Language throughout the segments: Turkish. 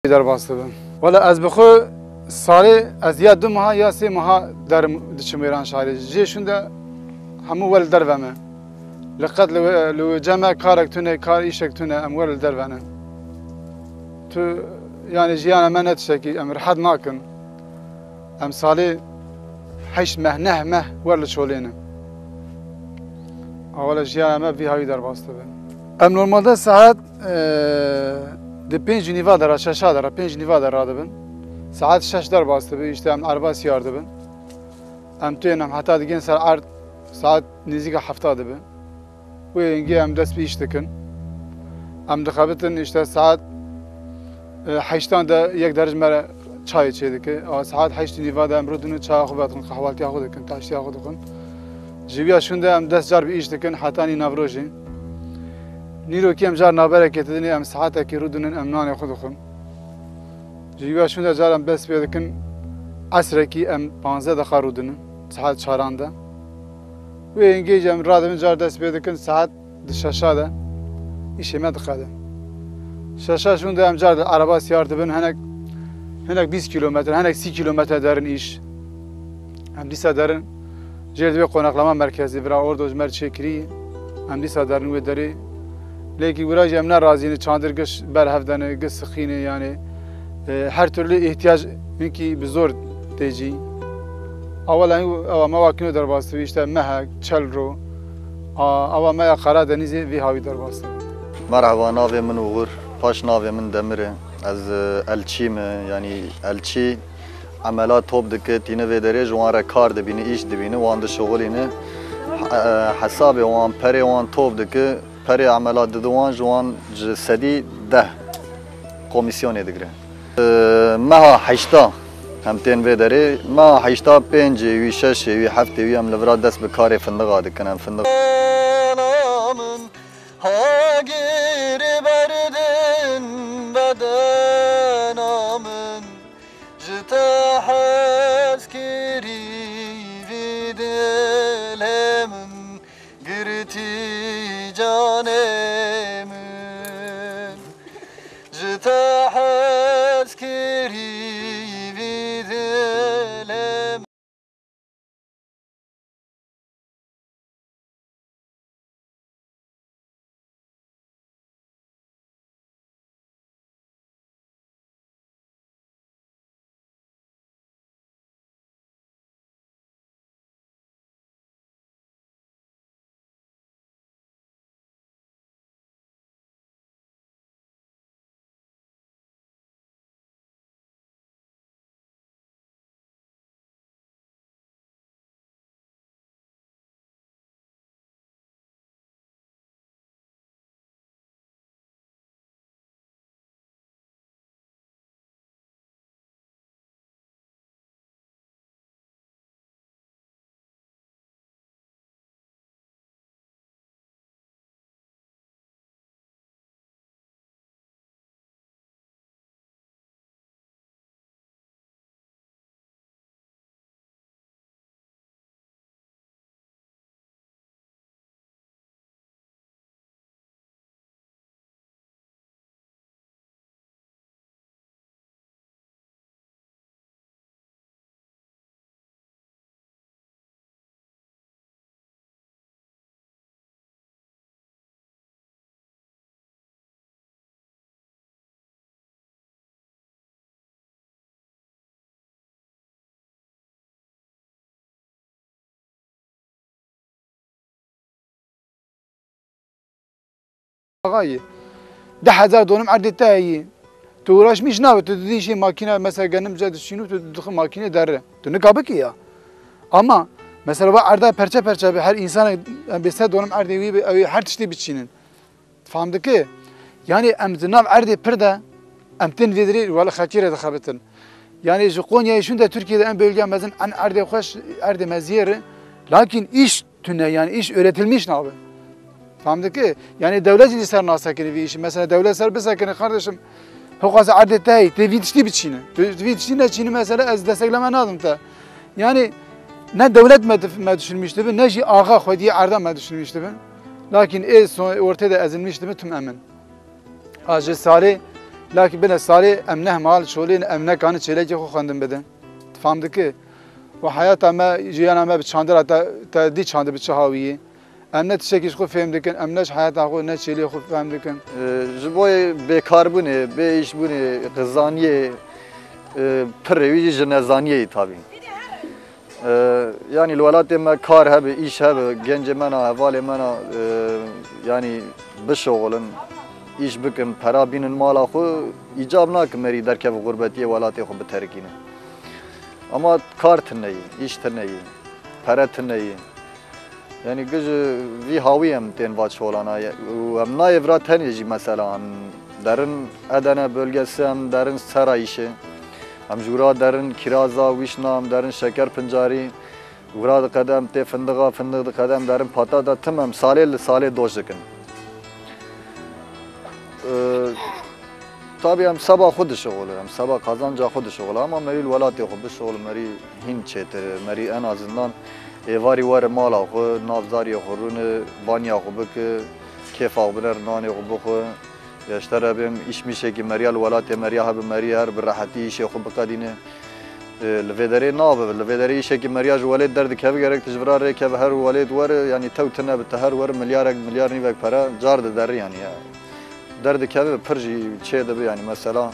در باسته بم. ولی از بخو سالی از یا دو ماه یا سه ماه در دچمیران شهری جیشون ده همو ول در ومه. لقد لو جمع کارک تونه کار ایشک تونه ام ول در ونه. تو yani جیان من نتشکی ام راحت ناکن. ام سالی 8 ماه 9 ماه ول شولینه. اول جیان ما في هاي در باسته بم. ام normalde saat de 5 niva dara 6 dara 5 niva dara dibin. Saat 6 dar bastı bi işte em araba siyar dibin. Em tüyenem hatta digin ser art saat nizika hafta dibin. Ve ingi em dest bi iş dikin. Em dixabitin işte saat 8'tan da yek derece mere çay içeydik. Saat 8 niva da em rudunu çay xubatın kahvaltı yaxu dikin taştı yaxu dikin. Jibiya şunda em dest jar bi iş dikin hatta ni navrojin. نیرو کیم جار نابره کتدنی ام ساعت کی رودن ام نان خود خون جیگا شون جار ام بس بیدکن عصر کی ام 15 دقیقه رودن ساعت 4 da ve engejem radımın jar dest بیدکن saat 6 da işime dikkatim şaşa şun da ام jar araba siyardı ben henek 20 kilometre henek 2 kilometre derin iş hem disa derin cilve konaklama merkezi bira orada özmer çekri hem disa derin ve deri Leki buraya emne razini çadır gış berhevdane gış sıkhine yani her türlü ihtiyaç mümkün bir zor teci. Avvela ama vakino derbastı işte mehek çelro ama maya Karadeniz'i ve havi derbastı. Merhaba nave min Uğur, paş nave min Demire. Az elçi mi yani elçi amelat top dike tine ve dere juara kar dibini iş dibini o anda şoğulini hesabı o an pere o an top dike پری عملات دوان جوان جسدی 10 کمیسیون دیگره ماه 8 هم تین و داره ماه 8 5 و 6 و 7 و هم لورا دست به کار فندق آده کنم فندق آقای 10,000 دونم عرض تایی تو راش میش نبود تو دیدی ماکینه مثلا گنم زد شینو تو دخل ماکینه داره تو نکابه کیا اما مثلا با عرضه پرچه به هر انسان به 100 دونم عرض وی هر تشتی بچینن فهمت که yani em zinab erdê pir de em tên vêdirê wala xekîrê dixebitin yani ji Qonyayê şûn de Türkiye'de em bölge mezin en erdê xweş erdê meziyê lakin iş tune yani iş öğretilmiş nabe فهمت ki yani devlet ili ser nasakini bir işi mesela devlet ser besakini kardeşim hukası erdê tey te vitişti biçine vitişti ne çini mesela ez destekleme nadım ta yani ne devlet me düşünmüştü ne ji ağa xwediye erda me düşünmüştü lakin ortada ezilmişti tüm emin. Acı sali Lakin bine sali emneh mal şolin emne kanı çeleki xo xandım beden. Famdı ki ve hayat ama jiyan ama bir çandır ta di çandır bir çahaviyi. Emne tişekiş xo fehmdikin, emneş hayat xo ne çeli xo fehmdikin. Jiboy bekar bune, be iş bune, kızaniye, pırrevi jinezaniye tabi. Yani الولات ما کار هبه ایش هبه گنج منا حوال منا yani بشغلن ایش بکن پرا بینن مالا خو ایجاب ناک مری درکه و غربتی ولاتی خو بترکینه ama kar tneyi iş tneyi para tneyi yani güz vi haviyem ten vaç olana hem na evrat teneci mesela derin Adana bölgesi hem derin Sarayişi هم جورا درن کیرازا ویشنام درن شکر پنجاری وراد قدم ته فندق قدم درن پاتا دا تمام ساله دوش دکن tabii hem sabah خود شغل hem sabah kazanca خود شغل ama meri velatı خود شغل meri hin çetir meri en azından evari var mala xo navzari xorun banya xo bek keyf abner nane xo bxo yaşlar abim işmişe ki meriyal velatı meriya hab meriyar bir rahati işe xo bqadine لفدري ناب لفدري شيء مرياج ولد درد كيف جرك تجبرار كيف هر ولد ور يعني توتنا بتهر ور مليار نيفك para جارد در يعني درد كيف فرجي شيء ده يعني مثلا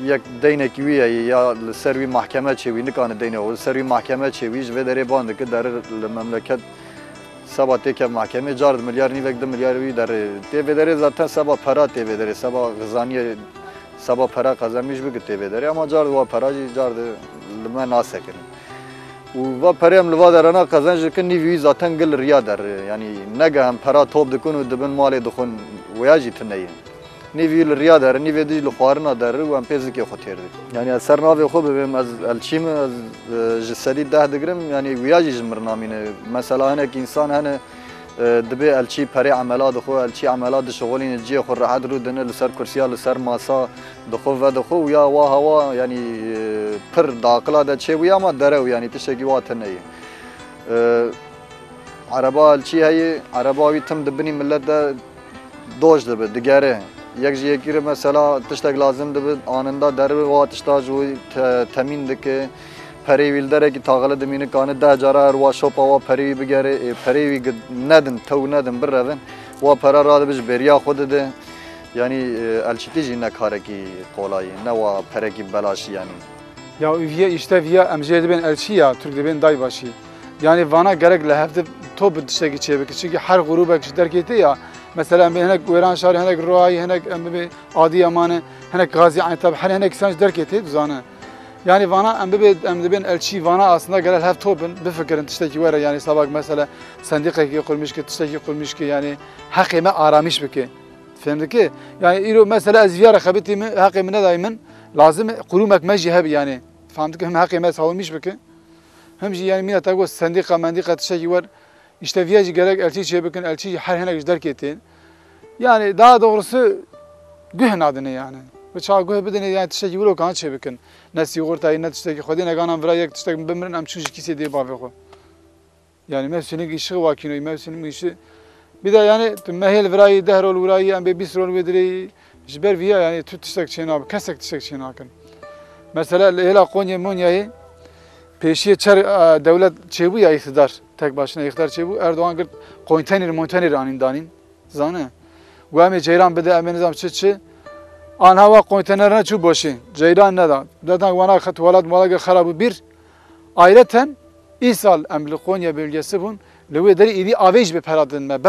یک دینه کی ویه یا سروی محکمه چوی نکانه دینه و سروی محکمه چویش و داره باند که در مملکت سبا تک محکمه جارد میلیارد نیوک 2 میلیارد وی در تی و داره ذاتا سبا پرا تی و داره سبا غزانی سبا پرا قزمیش بگه تی و داره اما جارد و پرا جارد لما ناسکن و پریم لوا درنا قزنج که نیوی ذاتا گل ریا در یعنی نگه هم پرا توب دکن و دبن مال دخون ویاجی تنهی نیویل ریا داره نیوی دیج لخوارنا داره و هم پیزی که خطیر دی یعنی اثر ناوی خوب بیم از الچیم از جسدی ده دگرم یعنی ویاجی جمرنامینه مثلا هنک انسان هنه دبی الچی پری عملات خو الچی عملات شغلین جی خو راحت رو دنه لسر کرسیا لسر ماسا دخو و دخو یا وا هوا یعنی پر داقلا ده چه ویا ما داره یعنی تشکی واتنه عربا الچی هی عربا وی تم دبنی ملت ده دوش دبه دگره یک جیکیر مثلا تشتگ لازم دبید آنندا درب و تشتاج و تمین دکه پریویل داره که تاغله دمینه کانه 10,000 و شوپا و پریوی بگره پریوی ندن تو ندن برون و پرا را بج بریا خود ده yani elçitici ne kare ki kolay ne va pere ki belaşı yani. Ya üye işte via emjede ben elçi ya Türk de ben daybaşı. Yani vana gerek lehefte top dışta geçiyor çünkü her gruba kişi derketi ya. Mesela ben henek Iran şahri henek Ruai henek Adi Yamanı henek Gazi Antab her henek sanç derketi düzanı. Yani vana emde ben elçi vana aslında gerek hep topun bir fikrin tişteki var yani sabah mesela sendika kurmuş ki tişteki kurmuş ki yani hakime aramış biki. Fehmdi ki yani iro mesela azviyara khabitimi hakime daimen lazım kurumak mecihab yani. Fehmdi ki hem hakime savunmuş biki. Hem yani mina tago sendika mendika tişteki var. İşte viyacı gerek elçi çebekin elçi her henek derketin. Yani daha doğrusu gühen adını yani. Ve çağ gühe bedene yani tişteki vuro kan çebekin. Ne sigortayı ne tişteki xodine ganan vrayek tişteki bemirin am çuş kisi diye baveko. Yani mevsinin işi vakinoy mevsinin işi. Bir de yani mehel vrayı dehrol vrayı am be bisrol vedri jber viya yani tut tişteki çen abi kesek tişteki çen akın. Mesela hela Konya Monya'yı peşiye çar devlet çebu ya iktidar. Tek başına iktidar çebu Erdoğan gırt konteyner anındanin zanı. Bu ame ceyran bede emenizam çıçı an hava konteynerine çu boşi ceyran ne da zaten vana khat walad malaga kharabu bir ayrıten İsal emli Konya bölgesi bun lewe deri idi avej be peradın me